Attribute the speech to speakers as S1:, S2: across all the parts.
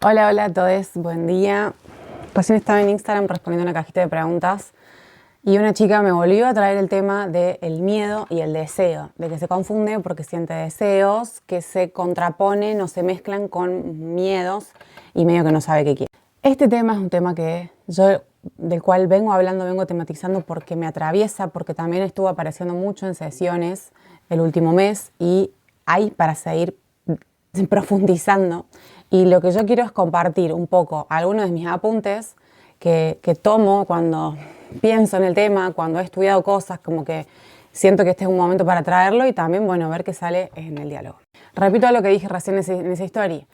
S1: Hola, hola a todos, buen día. Recién estaba en Instagram respondiendo una cajita de preguntas y una chica me volvió a traer el tema del miedo y el deseo, de que se confunde porque siente deseos que se contraponen o se mezclan con miedos y medio que no sabe qué quiere. Este tema es un tema del cual vengo tematizando porque me atraviesa, porque también estuvo apareciendo mucho en sesiones el último mes y hay para seguir profundizando. Y lo que yo quiero es compartir un poco algunos de mis apuntes que tomo cuando pienso en el tema, cuando he estudiado cosas, como que siento que este es un momento para traerlo y también, bueno, ver qué sale en el diálogo. Repito lo que dije recién en esa historia.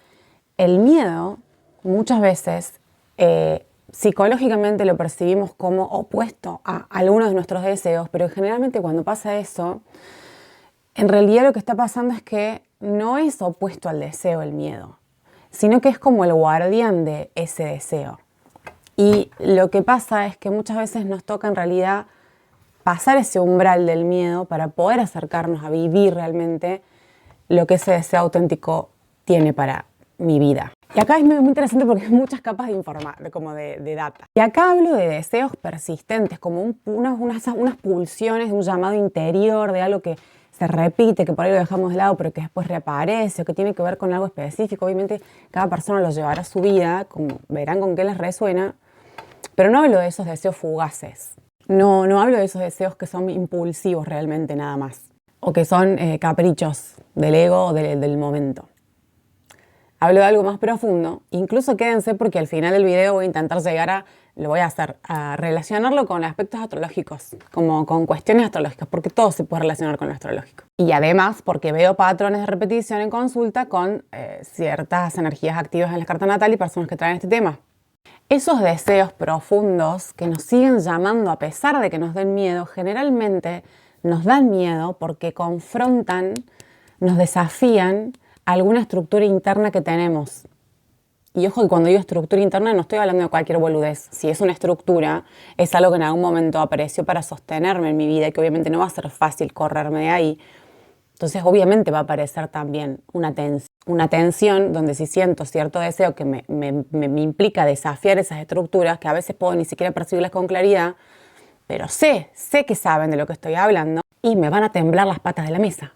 S1: El miedo, muchas veces, psicológicamente lo percibimos como opuesto a algunos de nuestros deseos, pero generalmente cuando pasa eso, en realidad lo que está pasando es que no es opuesto al deseo el miedo, sino que es como el guardián de ese deseo. Y lo que pasa es que muchas veces nos toca en realidad pasar ese umbral del miedo para poder acercarnos a vivir realmente lo que ese deseo auténtico tiene para mi vida. Y acá es muy interesante porque hay muchas capas de data. Y acá hablo de deseos persistentes, como unas pulsiones de un llamado interior, de algo que se repite, que por ahí lo dejamos de lado, pero que después reaparece, o que tiene que ver con algo específico. Obviamente cada persona lo llevará a su vida, como verán con qué les resuena, pero no hablo de esos deseos fugaces. No hablo de esos deseos que son impulsivos realmente nada más, o que son caprichos del ego o del momento. Hablo de algo más profundo, incluso quédense porque al final del video voy a intentar a relacionarlo con aspectos astrológicos, como con cuestiones astrológicas, porque todo se puede relacionar con lo astrológico. Y además porque veo patrones de repetición en consulta con ciertas energías activas en la carta natal y personas que traen este tema. Esos deseos profundos que nos siguen llamando a pesar de que nos den miedo, generalmente nos dan miedo porque confrontan, nos desafían alguna estructura interna que tenemos. Y ojo que cuando digo estructura interna no estoy hablando de cualquier boludez. Si es una estructura, es algo que en algún momento apareció para sostenerme en mi vida y que obviamente no va a ser fácil correrme de ahí. Entonces obviamente va a aparecer también una tensión donde si siento cierto deseo que me implica desafiar esas estructuras, que a veces puedo ni siquiera percibirlas con claridad, pero sé que saben de lo que estoy hablando y me van a temblar las patas de la mesa.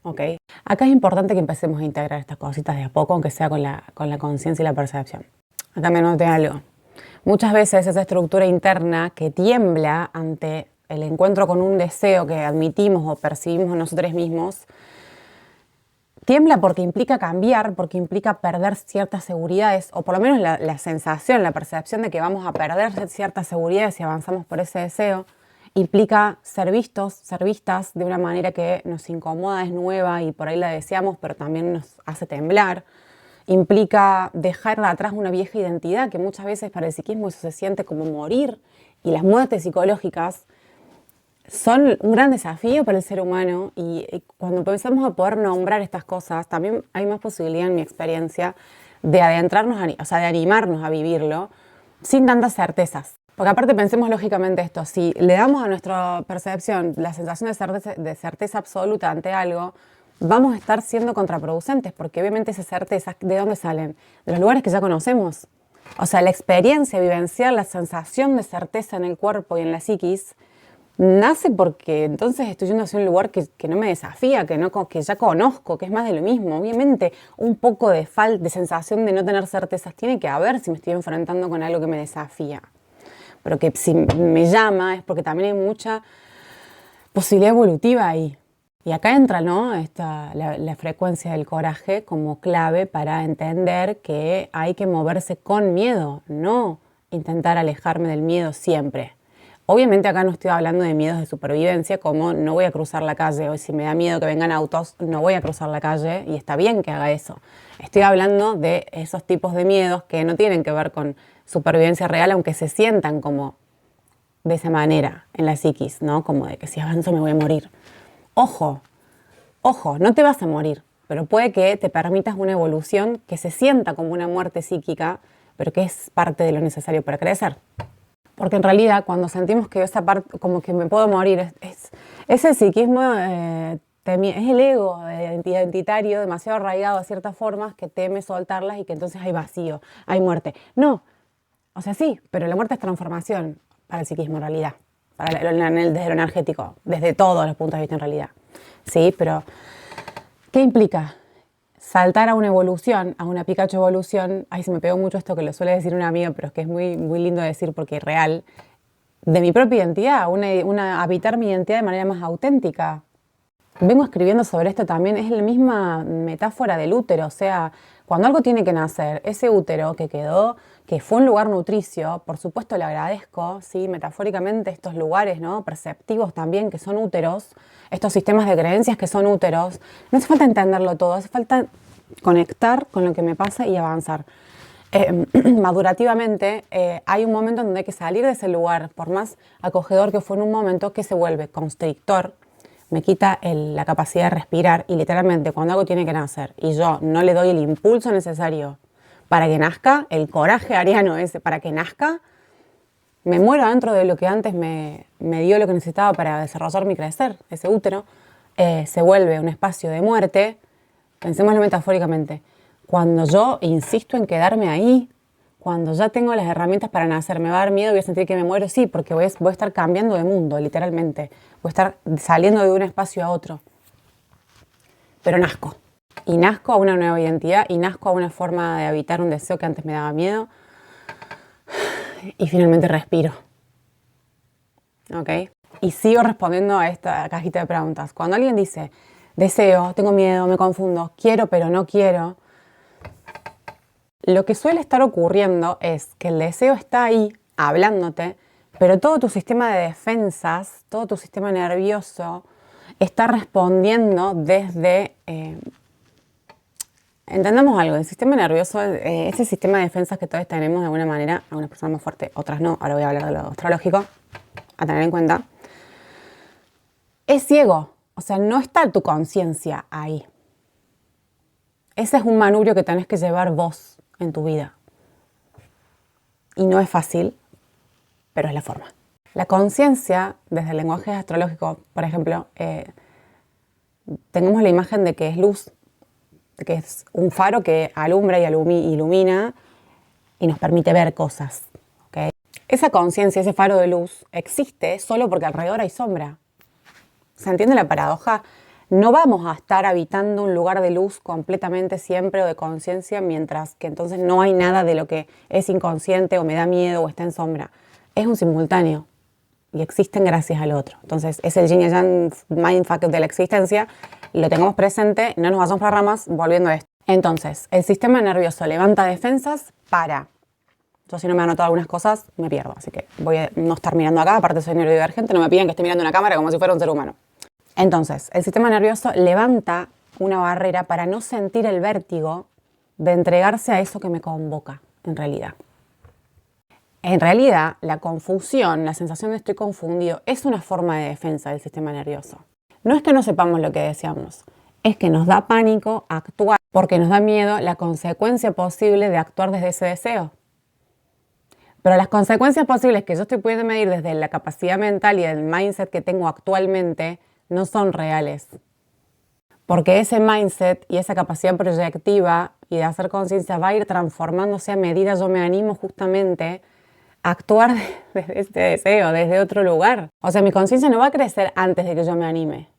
S1: ¿Okay? Acá es importante que empecemos a integrar estas cositas de a poco, aunque sea con la conciencia y la percepción. Acá me noté algo. Muchas veces esa estructura interna que tiembla ante el encuentro con un deseo que admitimos o percibimos nosotros mismos, tiembla porque implica cambiar, porque implica perder ciertas seguridades, o por lo menos la sensación, la percepción de que vamos a perder ciertas seguridades si avanzamos por ese deseo. Implica ser vistos, ser vistas de una manera que nos incomoda, es nueva y por ahí la deseamos, pero también nos hace temblar. Implica dejar de atrás una vieja identidad, que muchas veces para el psiquismo eso se siente como morir. Y las muertes psicológicas son un gran desafío para el ser humano y cuando empezamos a poder nombrar estas cosas, también hay más posibilidad en mi experiencia de adentrarnos, de animarnos a vivirlo sin tantas certezas. Porque aparte pensemos lógicamente esto, si le damos a nuestra percepción la sensación de certeza absoluta ante algo, vamos a estar siendo contraproducentes, porque obviamente esas certezas, ¿de dónde salen? De los lugares que ya conocemos. O sea, la experiencia vivencial, la sensación de certeza en el cuerpo y en la psiquis, nace porque entonces estoy yendo hacia un lugar que no me desafía, que ya conozco, que es más de lo mismo. Obviamente un poco de sensación de no tener certezas tiene que haber si me estoy enfrentando con algo que me desafía. Pero que si me llama es porque también hay mucha posibilidad evolutiva ahí. Y acá entra, ¿no? La frecuencia del coraje como clave para entender que hay que moverse con miedo, no intentar alejarme del miedo siempre. Obviamente acá no estoy hablando de miedos de supervivencia, como no voy a cruzar la calle, o si me da miedo que vengan autos, no voy a cruzar la calle, y está bien que haga eso. Estoy hablando de esos tipos de miedos que no tienen que ver con supervivencia real, aunque se sientan como de esa manera en la psiquis, ¿no? Como de que si avanzo me voy a morir. Ojo, no te vas a morir, pero puede que te permitas una evolución que se sienta como una muerte psíquica, pero que es parte de lo necesario para crecer. Porque en realidad cuando sentimos que esa parte, como que me puedo morir, es ese psiquismo Es el ego identitario demasiado arraigado a ciertas formas que teme soltarlas y que entonces hay vacío, hay muerte. No, o sea, sí, pero la muerte es transformación para el psiquismo en realidad, desde lo energético, desde todos los puntos de vista en realidad. Sí, pero ¿qué implica? Saltar a una evolución, a una Pikachu evolución. Ay, se me pegó mucho esto que lo suele decir una amiga, pero es que es muy, muy lindo de decir porque es real. De mi propia identidad, habitar mi identidad de manera más auténtica. Vengo escribiendo sobre esto también, es la misma metáfora del útero, o sea, cuando algo tiene que nacer, ese útero que quedó, que fue un lugar nutricio, por supuesto le agradezco, ¿sí? Metafóricamente estos lugares, ¿no? Perceptivos también que son úteros, estos sistemas de creencias que son úteros, no hace falta entenderlo todo, hace falta conectar con lo que me pasa y avanzar. Madurativamente hay un momento en donde hay que salir de ese lugar, por más acogedor que fue en un momento, que se vuelve constrictor, me quita la capacidad de respirar y literalmente cuando algo tiene que nacer y yo no le doy el impulso necesario para que nazca, el coraje ariano ese para que nazca, me muero dentro de lo que antes me dio lo que necesitaba para desarrollarme y crecer, ese útero, se vuelve un espacio de muerte, pensémoslo metafóricamente. Cuando yo insisto en quedarme ahí, cuando ya tengo las herramientas para nacer, me va a dar miedo, voy a sentir que me muero, sí, porque voy a estar cambiando de mundo, literalmente. Voy a estar saliendo de un espacio a otro. Pero nazco. Y nazco a una nueva identidad, y nazco a una forma de habitar un deseo que antes me daba miedo. Y finalmente respiro. ¿Ok? Y sigo respondiendo a esta cajita de preguntas. Cuando alguien dice, deseo, tengo miedo, me confundo, quiero pero no quiero, lo que suele estar ocurriendo es que el deseo está ahí, hablándote, pero todo tu sistema de defensas, todo tu sistema nervioso está respondiendo desde... entendamos algo, el sistema nervioso, ese sistema de defensas que todos tenemos de alguna manera, algunas personas más fuertes, otras no, ahora voy a hablar de lo astrológico, a tener en cuenta, es ciego, o sea, no está tu conciencia ahí. Ese es un manubrio que tenés que llevar vos en tu vida. Y no es fácil, pero es la forma. La conciencia, desde el lenguaje astrológico, por ejemplo, tenemos la imagen de que es luz, de que es un faro que alumbra y ilumina y nos permite ver cosas. ¿Okay? Esa conciencia, ese faro de luz, existe solo porque alrededor hay sombra. ¿Se entiende la paradoja? No vamos a estar habitando un lugar de luz completamente siempre o de conciencia, mientras que entonces no hay nada de lo que es inconsciente o me da miedo o está en sombra. Es un simultáneo y existen gracias al otro. Entonces es el yin y yang mindfuck de la existencia, lo tengamos presente, no nos vayamos para ramas, volviendo a esto. Entonces, el sistema nervioso levanta defensas para... Yo si no me he anotado algunas cosas, me pierdo, así que voy a no estar mirando acá, aparte soy neurodivergente, no me piden que esté mirando una cámara como si fuera un ser humano. Entonces, el sistema nervioso levanta una barrera para no sentir el vértigo de entregarse a eso que me convoca, en realidad. En realidad, la confusión, la sensación de estoy confundido, es una forma de defensa del sistema nervioso. No es que no sepamos lo que deseamos, es que nos da pánico actuar, porque nos da miedo la consecuencia posible de actuar desde ese deseo. Pero las consecuencias posibles que yo estoy pudiendo medir desde la capacidad mental y el mindset que tengo actualmente no son reales. Porque ese mindset y esa capacidad proyectiva y de hacer conciencia va a ir transformándose a medida yo me animo justamente a actuar desde este deseo, desde otro lugar. O sea, mi conciencia no va a crecer antes de que yo me anime.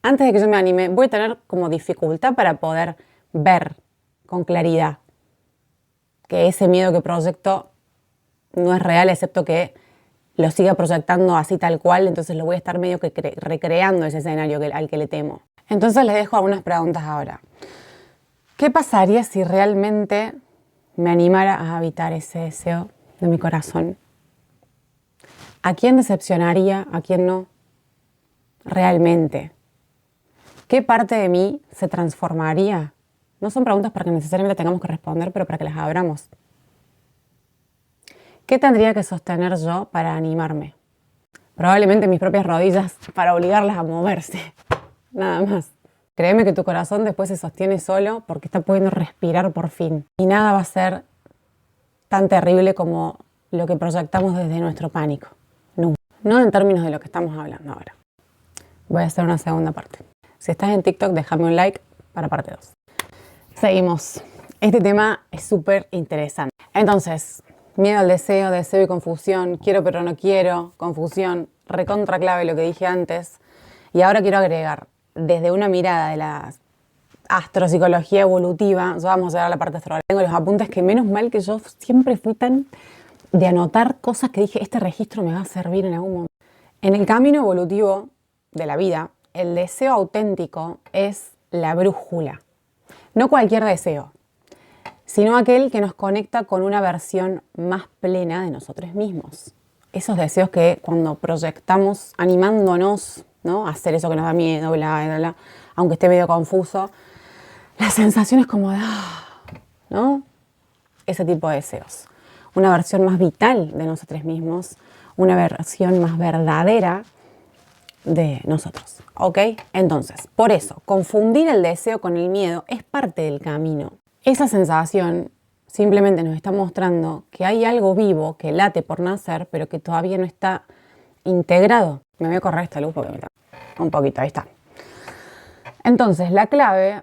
S1: Antes de que yo me anime, voy a tener como dificultad para poder ver con claridad que ese miedo que proyecto no es real, excepto que lo siga proyectando así tal cual, entonces lo voy a estar medio que recreando ese escenario al que le temo. Entonces les dejo algunas preguntas ahora. ¿Qué pasaría si realmente me animara a habitar ese deseo de mi corazón? ¿A quién decepcionaría? ¿A quién no? Realmente. ¿Qué parte de mí se transformaría? No son preguntas para que necesariamente tengamos que responder, pero para que las abramos. ¿Qué tendría que sostener yo para animarme? Probablemente mis propias rodillas para obligarlas a moverse. Nada más. Créeme que tu corazón después se sostiene solo porque está pudiendo respirar por fin. Y nada va a ser tan terrible como lo que proyectamos desde nuestro pánico. Nunca. No en términos de lo que estamos hablando ahora. voy a hacer una segunda parte. Si estás en TikTok, déjame un like para parte 2. Seguimos. Este tema es súper interesante. Entonces, miedo al deseo, deseo y confusión, quiero pero no quiero, confusión, recontra clave lo que dije antes. Y ahora quiero agregar, desde una mirada de la astropsicología evolutiva, ya vamos a llegar a la parte astral. Tengo los apuntes que menos mal que yo siempre fui tan de anotar cosas que dije, este registro me va a servir en algún momento. En el camino evolutivo de la vida, el deseo auténtico es la brújula. No cualquier deseo, sino aquel que nos conecta con una versión más plena de nosotros mismos. Esos deseos que cuando proyectamos animándonos, ¿no?, a hacer eso que nos da miedo, bla, bla, bla, aunque esté medio confuso, la sensación es como de, ¿no? Ese tipo de deseos. Una versión más vital de nosotros mismos, una versión más verdadera de nosotros, ¿ok? Entonces, por eso, confundir el deseo con el miedo es parte del camino. Esa sensación simplemente nos está mostrando que hay algo vivo que late por nacer, pero que todavía no está integrado. Me voy a correr esta luz porque me está un poquito, ahí está. Entonces, la clave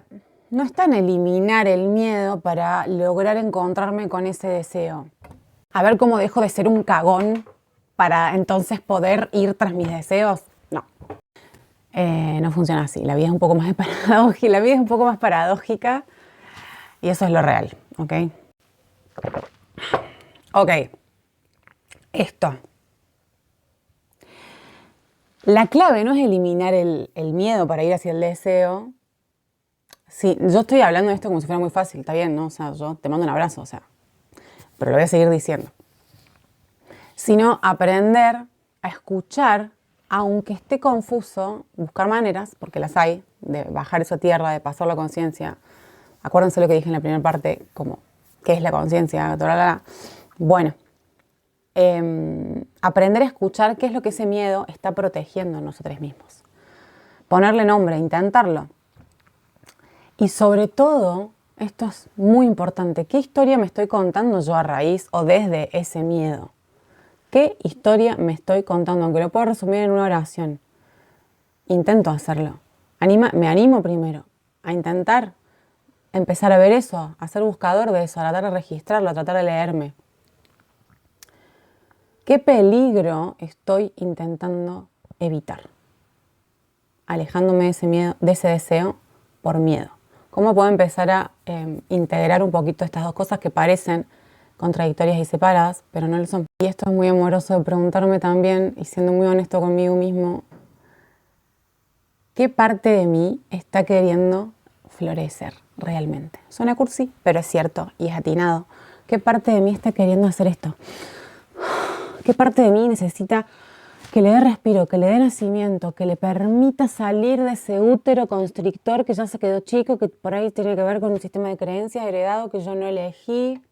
S1: no está en eliminar el miedo para lograr encontrarme con ese deseo. A ver cómo dejo de ser un cagón para entonces poder ir tras mis deseos. No. No funciona así. La vida es un poco más paradójica. La vida es un poco más paradójica y eso es lo real, ¿ok? Ok. Esto. La clave no es eliminar el miedo para ir hacia el deseo. Sí, yo estoy hablando de esto como si fuera muy fácil, está bien, ¿no? O sea, yo te mando un abrazo, o sea, pero lo voy a seguir diciendo. Sino aprender a escuchar, aunque esté confuso, buscar maneras, porque las hay, de bajar eso a tierra, de pasar la conciencia. Acuérdense lo que dije en la primera parte, como, ¿qué es la conciencia? Bueno, aprender a escuchar qué es lo que ese miedo está protegiendo en nosotros mismos. Ponerle nombre, intentarlo. Y sobre todo, esto es muy importante, ¿qué historia me estoy contando yo a raíz o desde ese miedo? ¿Qué historia me estoy contando? Aunque lo puedo resumir en una oración. Intento hacerlo. Me animo primero a intentar empezar a ver eso, a ser buscador de eso, a tratar de registrarlo, a tratar de leerme. ¿Qué peligro estoy intentando evitar? Alejándome de ese miedo, de ese deseo por miedo. ¿Cómo puedo empezar a integrar un poquito estas dos cosas que parecen contradictorias y separadas, pero no lo son? Y esto es muy amoroso de preguntarme también, y siendo muy honesto conmigo mismo, ¿qué parte de mí está queriendo florecer realmente? Suena cursi, pero es cierto y es atinado. ¿Qué parte de mí está queriendo hacer esto? ¿Qué parte de mí necesita que le dé respiro, que le dé nacimiento, que le permita salir de ese útero constrictor que ya se quedó chico, que por ahí tiene que ver con un sistema de creencias heredado que yo no elegí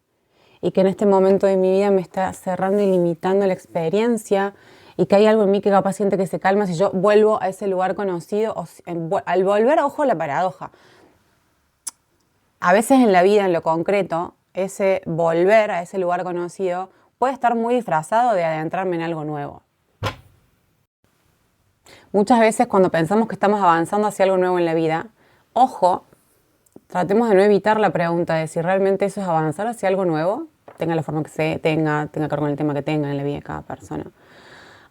S1: y que en este momento de mi vida me está cerrando y limitando la experiencia, y que hay algo en mí que capaz siente que se calma si yo vuelvo a ese lugar conocido? Al volver, ojo, la paradoja. A veces en la vida, en lo concreto, ese volver a ese lugar conocido puede estar muy disfrazado de adentrarme en algo nuevo. Muchas veces cuando pensamos que estamos avanzando hacia algo nuevo en la vida, ojo, tratemos de no evitar la pregunta de si realmente eso es avanzar hacia algo nuevo, tenga la forma que tenga que ver con el tema que tenga en la vida de cada persona.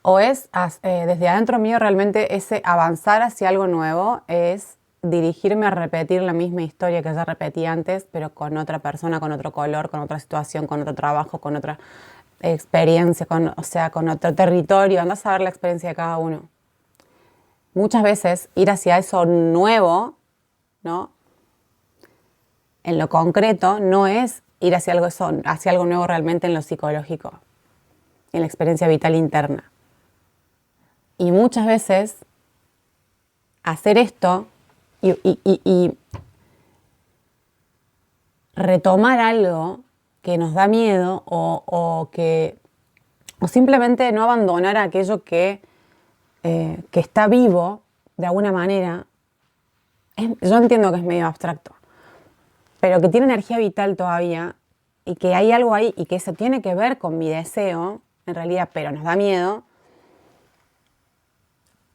S1: O es desde adentro mío realmente ese avanzar hacia algo nuevo es dirigirme a repetir la misma historia que ya repetí antes, pero con otra persona, con otro color, con otra situación, con otro trabajo, con otra experiencia, con otro territorio. Andás a ver la experiencia de cada uno. Muchas veces ir hacia eso nuevo, ¿no?, en lo concreto, no es ir hacia algo nuevo realmente en lo psicológico, en la experiencia vital interna. Y muchas veces hacer esto y retomar algo que nos da miedo o simplemente no abandonar aquello que está vivo de alguna manera, yo entiendo que es medio abstracto, pero que tiene energía vital todavía y que hay algo ahí y que eso tiene que ver con mi deseo, en realidad, pero nos da miedo.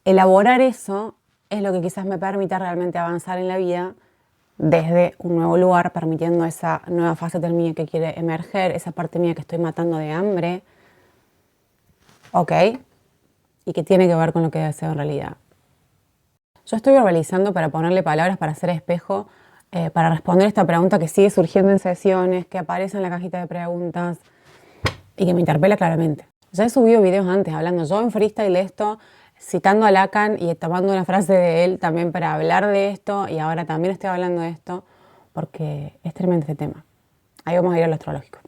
S1: Elaborar eso es lo que quizás me permita realmente avanzar en la vida desde un nuevo lugar, permitiendo esa nueva faceta del mío que quiere emerger, esa parte mía que estoy matando de hambre, ¿ok? Y que tiene que ver con lo que deseo en realidad. Yo estoy verbalizando para ponerle palabras, para hacer espejo, para responder esta pregunta que sigue surgiendo en sesiones, que aparece en la cajita de preguntas y que me interpela claramente. Ya he subido videos antes hablando yo en freestyle de esto, citando a Lacan y tomando una frase de él también para hablar de esto, y ahora también estoy hablando de esto porque es tremendo este tema. Ahí vamos a ir a lo astrológico.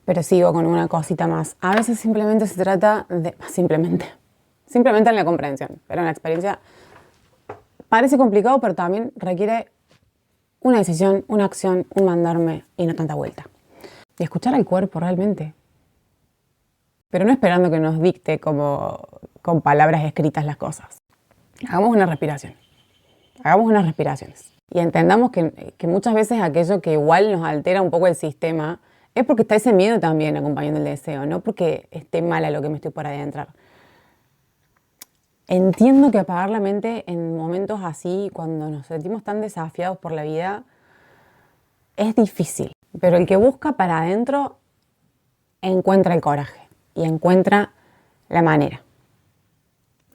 S1: Pero sigo con una cosita más. A veces simplemente se trata de... Simplemente en la comprensión, pero en la experiencia parece complicado, pero también requiere una decisión, una acción, un mandarme y no tanta vuelta. Y escuchar al cuerpo realmente. Pero no esperando que nos dicte como con palabras escritas las cosas. Hagamos una respiración. Hagamos unas respiraciones. Y entendamos que muchas veces aquello que igual nos altera un poco el sistema es porque está ese miedo también acompañando el deseo, no porque esté mala lo que me estoy por adentrar. Entiendo que apagar la mente en momentos así, cuando nos sentimos tan desafiados por la vida, es difícil. Pero el que busca para adentro encuentra el coraje y encuentra la manera.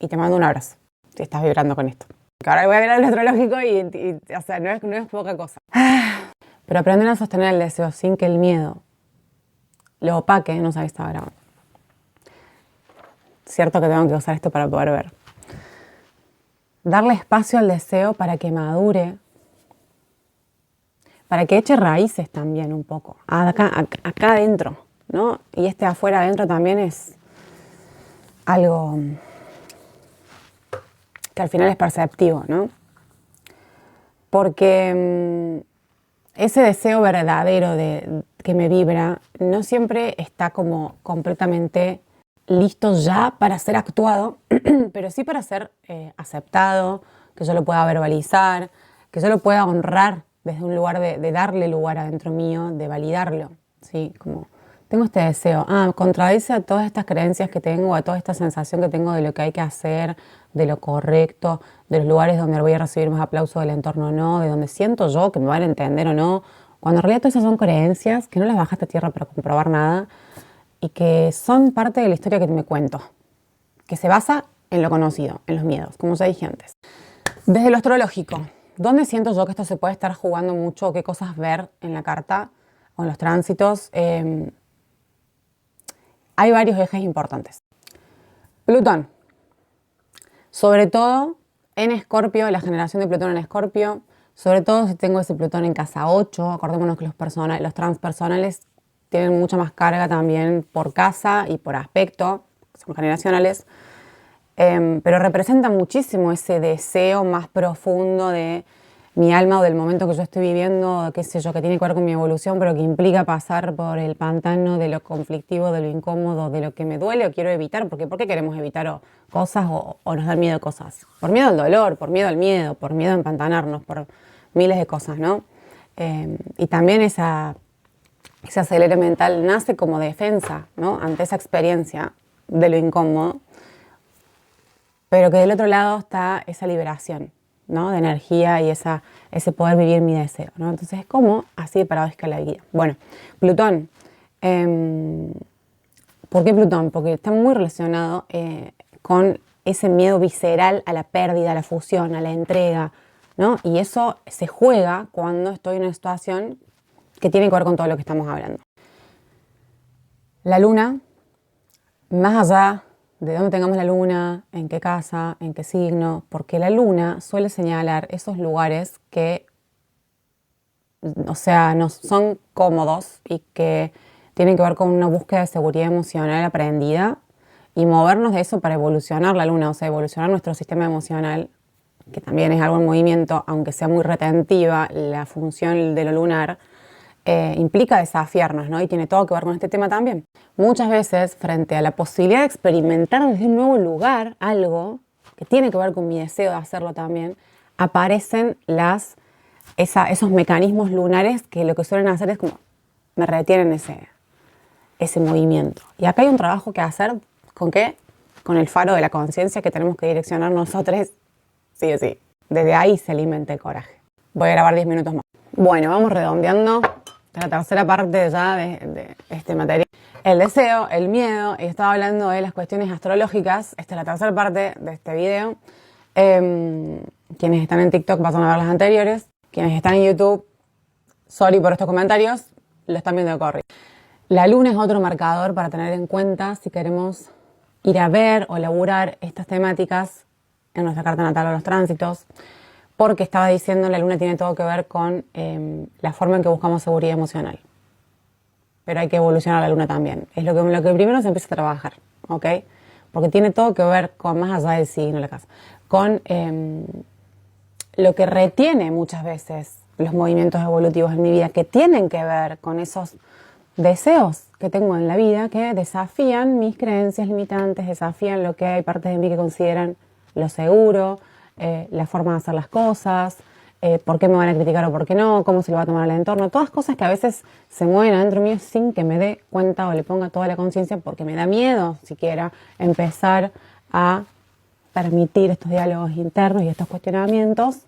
S1: Y te mando un abrazo si estás vibrando con esto. Que ahora voy a ver al astrológico y o sea, no es poca cosa. Pero aprender a sostener el deseo sin que el miedo lo opaque, no sabes ahora. Cierto que tengo que usar esto para poder ver. Darle espacio al deseo para que madure, para que eche raíces también un poco, acá adentro, ¿no? Y este afuera adentro también es algo que al final es perceptivo, ¿no? Porque ese deseo verdadero que me vibra no siempre está como completamente listo ya para ser actuado, pero sí para ser aceptado, que yo lo pueda verbalizar, que yo lo pueda honrar desde un lugar de darle lugar adentro mío, de validarlo, ¿sí? Como tengo este deseo, contradice a todas estas creencias que tengo, a toda esta sensación que tengo de lo que hay que hacer, de lo correcto, de los lugares donde voy a recibir más aplauso del entorno o no, de donde siento yo que me van a entender o no, cuando en realidad todas esas son creencias que no las bajaste a tierra para comprobar nada y que son parte de la historia que me cuento, que se basa en lo conocido, en los miedos, como ya dije antes. Desde lo astrológico, ¿dónde siento yo que esto se puede estar jugando mucho? ¿Qué cosas ver en la carta o en los tránsitos? Hay varios ejes importantes. Plutón, sobre todo en Escorpio, la generación de Plutón en Escorpio, sobre todo si tengo ese Plutón en casa 8, acordémonos que los transpersonales tienen mucha más carga también por casa y por aspecto, son generacionales, pero representa muchísimo ese deseo más profundo de mi alma o del momento que yo estoy viviendo, qué sé yo, que tiene que ver con mi evolución, pero que implica pasar por el pantano de lo conflictivo, de lo incómodo, de lo que me duele o quiero evitar, porque ¿por qué queremos evitar cosas o nos da miedo cosas? Por miedo al dolor, por miedo al miedo, por miedo a empantanarnos, por miles de cosas, ¿no? Y también ese acelere mental nace como defensa, ¿no? Ante esa experiencia de lo incómodo, pero que del otro lado está esa liberación, ¿no? De energía y ese poder vivir mi deseo, ¿no? Entonces, ¿cómo? Así de paradójica la vida. Bueno, Plutón. ¿Por qué Plutón? Porque está muy relacionado con ese miedo visceral a la pérdida, a la fusión, a la entrega, ¿no? Y eso se juega cuando estoy en una situación que tiene que ver con todo lo que estamos hablando. La luna, más allá de dónde tengamos la luna, en qué casa, en qué signo, porque la luna suele señalar esos lugares que, o sea, no son cómodos y que tienen que ver con una búsqueda de seguridad emocional aprendida y movernos de eso para evolucionar la luna, o sea, evolucionar nuestro sistema emocional, que también es algo en movimiento, aunque sea muy retentiva la función de lo lunar, implica desafiarnos, ¿no? Y tiene todo que ver con este tema también. Muchas veces, frente a la posibilidad de experimentar desde un nuevo lugar algo que tiene que ver con mi deseo de hacerlo también, aparecen esos mecanismos lunares que lo que suelen hacer es como me retienen ese movimiento. Y acá hay un trabajo que hacer, ¿con qué? Con el faro de la conciencia que tenemos que direccionar nosotros Sí o sí. Desde ahí se alimenta el coraje. Voy a grabar 10 minutos más. Bueno, vamos redondeando la tercera parte ya de este material. El deseo, el miedo, y estaba hablando de las cuestiones astrológicas. Esta es la tercera parte de este video. Quienes están en TikTok pasan a ver las anteriores. Quienes están en YouTube, sorry por estos comentarios, lo están viendo de corrido. La luna es otro marcador para tener en cuenta si queremos ir a ver o laburar estas temáticas en nuestra carta natal o los tránsitos, porque estaba diciendo la luna tiene todo que ver con la forma en que buscamos seguridad emocional. Pero hay que evolucionar la luna también. Es lo que primero se empieza a trabajar, ¿ok? Porque tiene todo que ver con, más allá del signo de la casa, con lo que retiene muchas veces los movimientos evolutivos en mi vida, que tienen que ver con esos deseos que tengo en la vida que desafían mis creencias limitantes, desafían lo que hay partes de mí que consideran lo seguro, la forma de hacer las cosas, por qué me van a criticar o por qué no, cómo se lo va a tomar el entorno, todas cosas que a veces se mueven adentro mío sin que me dé cuenta o le ponga toda la conciencia porque me da miedo siquiera empezar a permitir estos diálogos internos y estos cuestionamientos.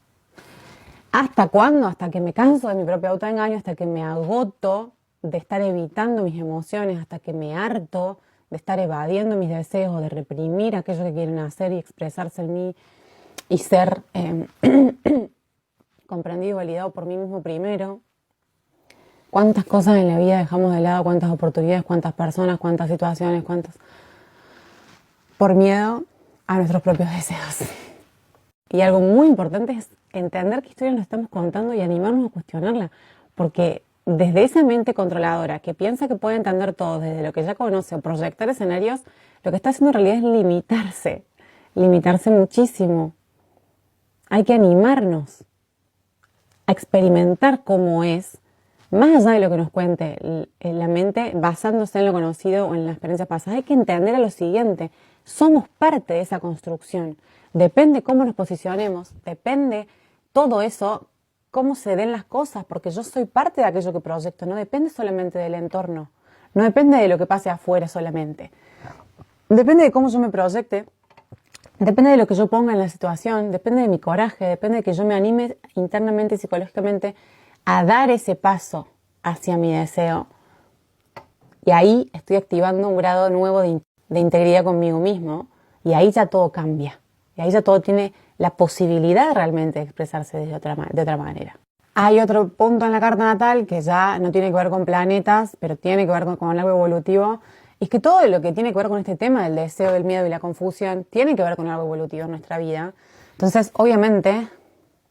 S1: ¿Hasta cuándo? Hasta que me canso de mi propio autoengaño, hasta que me agoto de estar evitando mis emociones, hasta que me harto de estar evadiendo mis deseos, de reprimir aquello que quieren hacer y expresarse en mí y ser comprendido y validado por mí mismo primero. ¿Cuántas cosas en la vida dejamos de lado? ¿Cuántas oportunidades? ¿Cuántas personas? ¿Cuántas situaciones? ¿Cuántas? Por miedo a nuestros propios deseos. Y algo muy importante es entender qué historia nos estamos contando y animarnos a cuestionarla. Porque desde esa mente controladora que piensa que puede entender todo desde lo que ya conoce o proyectar escenarios, lo que está haciendo en realidad es limitarse muchísimo. Hay que animarnos a experimentar cómo es, más allá de lo que nos cuente la mente, basándose en lo conocido o en la experiencia pasada. Hay que entender a lo siguiente, somos parte de esa construcción. Depende cómo nos posicionemos, depende todo eso, cómo se den las cosas, porque yo soy parte de aquello que proyecto, no depende solamente del entorno, no depende de lo que pase afuera solamente. Depende de cómo yo me proyecte, depende de lo que yo ponga en la situación, depende de mi coraje, depende de que yo me anime internamente y psicológicamente a dar ese paso hacia mi deseo. Y ahí estoy activando un grado nuevo de integridad conmigo mismo y ahí ya todo cambia. Y ahí ya todo tiene la posibilidad realmente de expresarse de otra manera. Hay otro punto en la carta natal que ya no tiene que ver con planetas, pero tiene que ver con algo evolutivo. Y es que todo lo que tiene que ver con este tema del deseo, del miedo y la confusión tiene que ver con algo evolutivo en nuestra vida. Entonces, obviamente,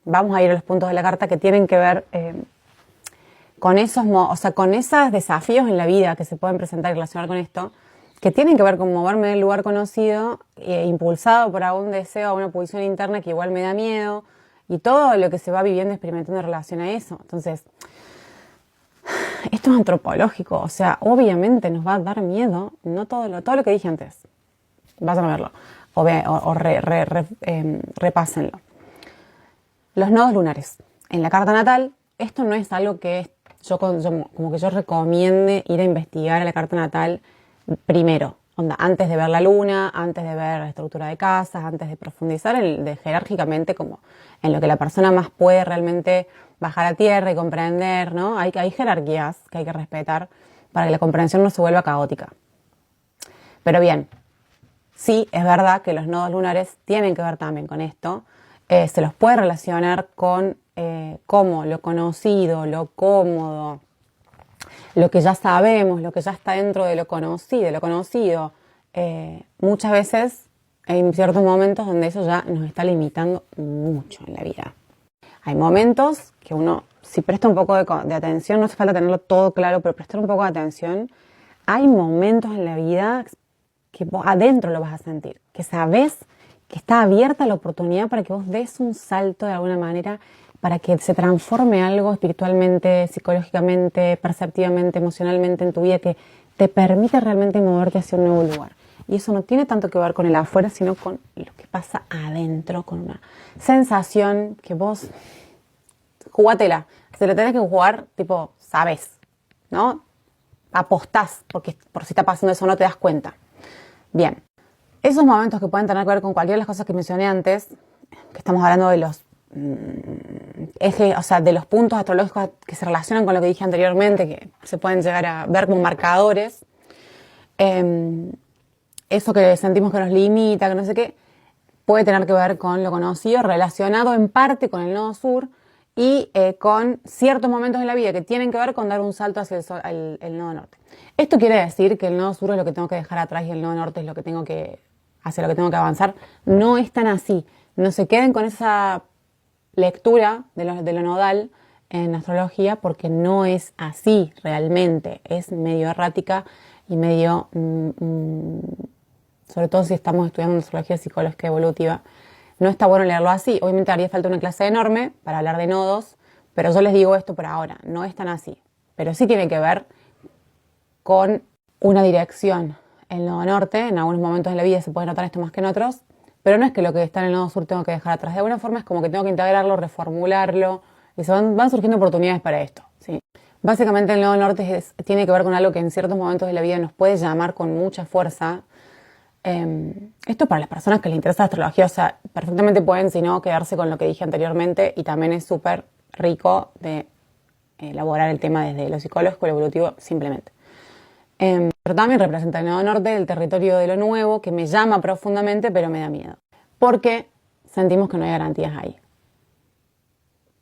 S1: vamos a ir a los puntos de la carta que tienen que ver con con esos desafíos en la vida que se pueden presentar y relacionar con esto, que tienen que ver con moverme del lugar conocido, impulsado por algún deseo, a una posición interna que igual me da miedo, y todo lo que se va viviendo, experimentando en relación a eso. Entonces, esto es antropológico, o sea, obviamente nos va a dar miedo, no todo lo que dije antes. Vayan a verlo, o repásenlo. Los nodos lunares. En la carta natal, esto no es algo que yo recomiende ir a investigar a la carta natal primero, antes de ver la luna, antes de ver la estructura de casas, antes de profundizar jerárquicamente como en lo que la persona más puede realmente bajar a tierra y comprender, ¿no? Hay jerarquías que hay que respetar para que la comprensión no se vuelva caótica. Pero bien, sí es verdad que los nodos lunares tienen que ver también con esto. Se los puede relacionar con cómo lo conocido, lo cómodo, lo que ya sabemos, lo que ya está dentro de lo conocido, muchas veces hay ciertos momentos donde eso ya nos está limitando mucho en la vida. Hay momentos que uno, si presta un poco de atención, no hace falta tenerlo todo claro, pero prestar un poco de atención, hay momentos en la vida que vos adentro lo vas a sentir, que sabes que está abierta la oportunidad para que vos des un salto de alguna manera, para que se transforme algo espiritualmente, psicológicamente, perceptivamente, emocionalmente en tu vida, que te permite realmente moverte hacia un nuevo lugar. Y eso no tiene tanto que ver con el afuera, sino con lo que pasa adentro, con una sensación que vos, jugátela, se la tenés que jugar, tipo, sabes, ¿no? Apostás, porque por si está pasando eso no te das cuenta. Bien, esos momentos que pueden tener que ver con cualquiera de las cosas que mencioné antes, que estamos hablando de los ejes, o sea, de los puntos astrológicos que se relacionan con lo que dije anteriormente, que se pueden llegar a ver como marcadores, eso que sentimos que nos limita, que no sé qué, puede tener que ver con lo conocido, relacionado en parte con el nodo sur y con ciertos momentos de la vida que tienen que ver con dar un salto hacia el nodo norte. Esto quiere decir que el nodo sur es lo que tengo que dejar atrás y el nodo norte es lo que tengo que, hacia lo que tengo que avanzar. No es tan así. No se queden con esa lectura de lo nodal en astrología, porque no es así realmente. Es medio errática y medio, sobre todo si estamos estudiando astrología psicológica evolutiva, no está bueno leerlo así. Obviamente haría falta una clase enorme para hablar de nodos, pero yo les digo esto por ahora, no es tan así. Pero sí tiene que ver con una dirección. El nodo norte, en algunos momentos de la vida se puede notar esto más que en otros, pero no es que lo que está en el nodo sur tengo que dejar atrás. De alguna forma es como que tengo que integrarlo, reformularlo, y se van surgiendo oportunidades para esto, ¿sí? Básicamente el nodo norte tiene que ver con algo que en ciertos momentos de la vida nos puede llamar con mucha fuerza. Esto para las personas que les interesa la astrología, o sea, perfectamente pueden, si no, quedarse con lo que dije anteriormente, y también es súper rico de elaborar el tema desde lo psicológico, lo evolutivo, simplemente. Pero también representa el nodo norte, el territorio de lo nuevo, que me llama profundamente, pero me da miedo. Porque sentimos que no hay garantías ahí.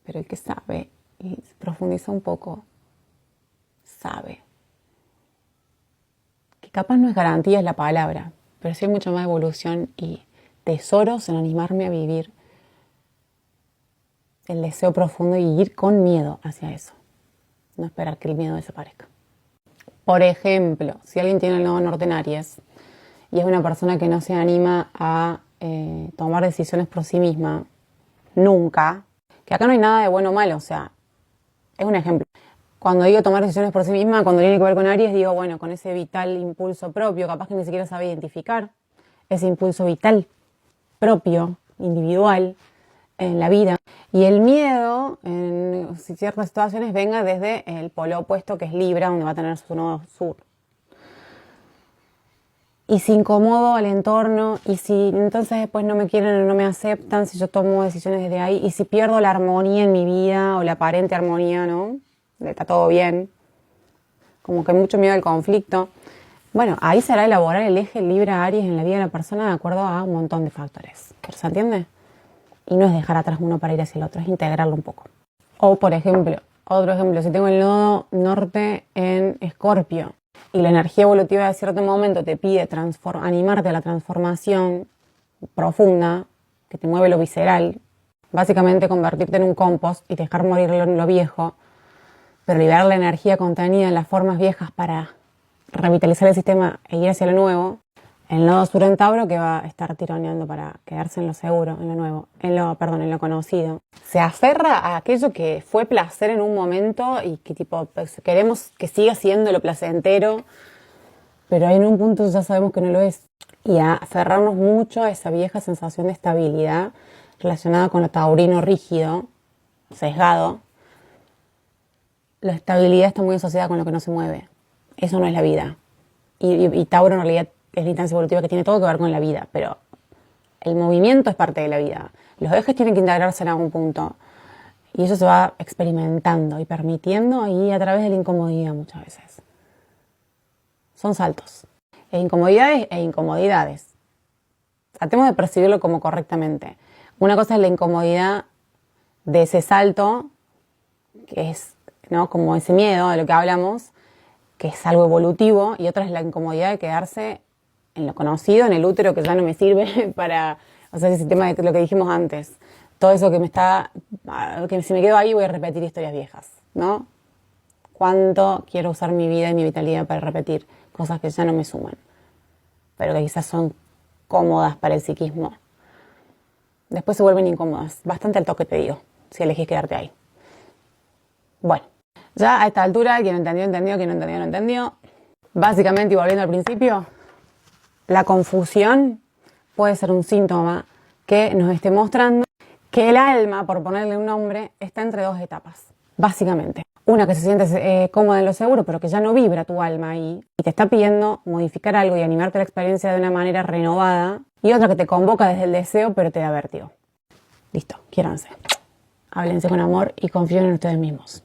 S1: Pero el que sabe y profundiza un poco, sabe que capaz no es garantía, es la palabra, pero sí hay mucho más evolución y tesoros en animarme a vivir el deseo profundo y ir con miedo hacia eso. No esperar que el miedo desaparezca. Por ejemplo, si alguien tiene el nodo norte en Aries y es una persona que no se anima a tomar decisiones por sí misma, nunca, que acá no hay nada de bueno o malo, o sea, es un ejemplo. Cuando digo tomar decisiones por sí misma, cuando tiene que ver con Aries, digo, bueno, con ese vital impulso propio, capaz que ni siquiera sabe identificar ese impulso vital propio, individual, en la vida. Y el miedo, en ciertas situaciones, venga desde el polo opuesto, que es Libra, donde va a tener su nodo sur. Y si incomodo al entorno, y si entonces después no me quieren o no me aceptan, si yo tomo decisiones desde ahí, y si pierdo la armonía en mi vida, o la aparente armonía, ¿no? Está todo bien. Como que hay mucho miedo al conflicto. Bueno, ahí será elaborar el eje Libra-Aries en la vida de la persona de acuerdo a un montón de factores. ¿Se entiende? Y no es dejar atrás uno para ir hacia el otro, es integrarlo un poco. O, por ejemplo, otro ejemplo, si tengo el nodo norte en Escorpio y la energía evolutiva de cierto momento te pide animarte a la transformación profunda, que te mueve lo visceral, básicamente convertirte en un compost y dejar morir lo viejo, pero liberar la energía contenida en las formas viejas para revitalizar el sistema e ir hacia lo nuevo. El nodo sur en Tauro, que va a estar tironeando para quedarse en lo seguro, en lo nuevo, en lo conocido. Se aferra a aquello que fue placer en un momento y que tipo pues, queremos que siga siendo lo placentero, pero en un punto ya sabemos que no lo es. Y a aferrarnos mucho a esa vieja sensación de estabilidad relacionada con lo taurino rígido, sesgado. La estabilidad está muy asociada con lo que no se mueve. Eso no es la vida. Y Tauro en realidad es la instancia evolutiva que tiene todo que ver con la vida, pero el movimiento es parte de la vida. Los ejes tienen que integrarse en algún punto. Y eso se va experimentando y permitiendo y a través de la incomodidad muchas veces. Son saltos. Incomodidades e incomodidades. Tratemos de percibirlo como correctamente. Una cosa es la incomodidad de ese salto, que es, ¿no?, como ese miedo de lo que hablamos, que es algo evolutivo, y otra es la incomodidad de quedarse en lo conocido, en el útero que ya no me sirve para, o sea, ese tema de lo que dijimos antes, todo eso que si me quedo ahí voy a repetir historias viejas, ¿no? ¿Cuánto quiero usar mi vida y mi vitalidad para repetir cosas que ya no me suman, pero que quizás son cómodas para el psiquismo? Después se vuelven incómodas, bastante al toque te digo, si elegís quedarte ahí. Bueno, ya a esta altura, quien entendió, entendió, quien no entendió, no entendió. Básicamente, y volviendo al principio, la confusión puede ser un síntoma que nos esté mostrando que el alma, por ponerle un nombre, está entre dos etapas, básicamente. Una que se siente cómoda en lo seguro, pero que ya no vibra tu alma ahí y te está pidiendo modificar algo y animarte a la experiencia de una manera renovada. Y otra que te convoca desde el deseo, pero te da vértigo. Listo, quiéranse. Háblense con amor y confíen en ustedes mismos.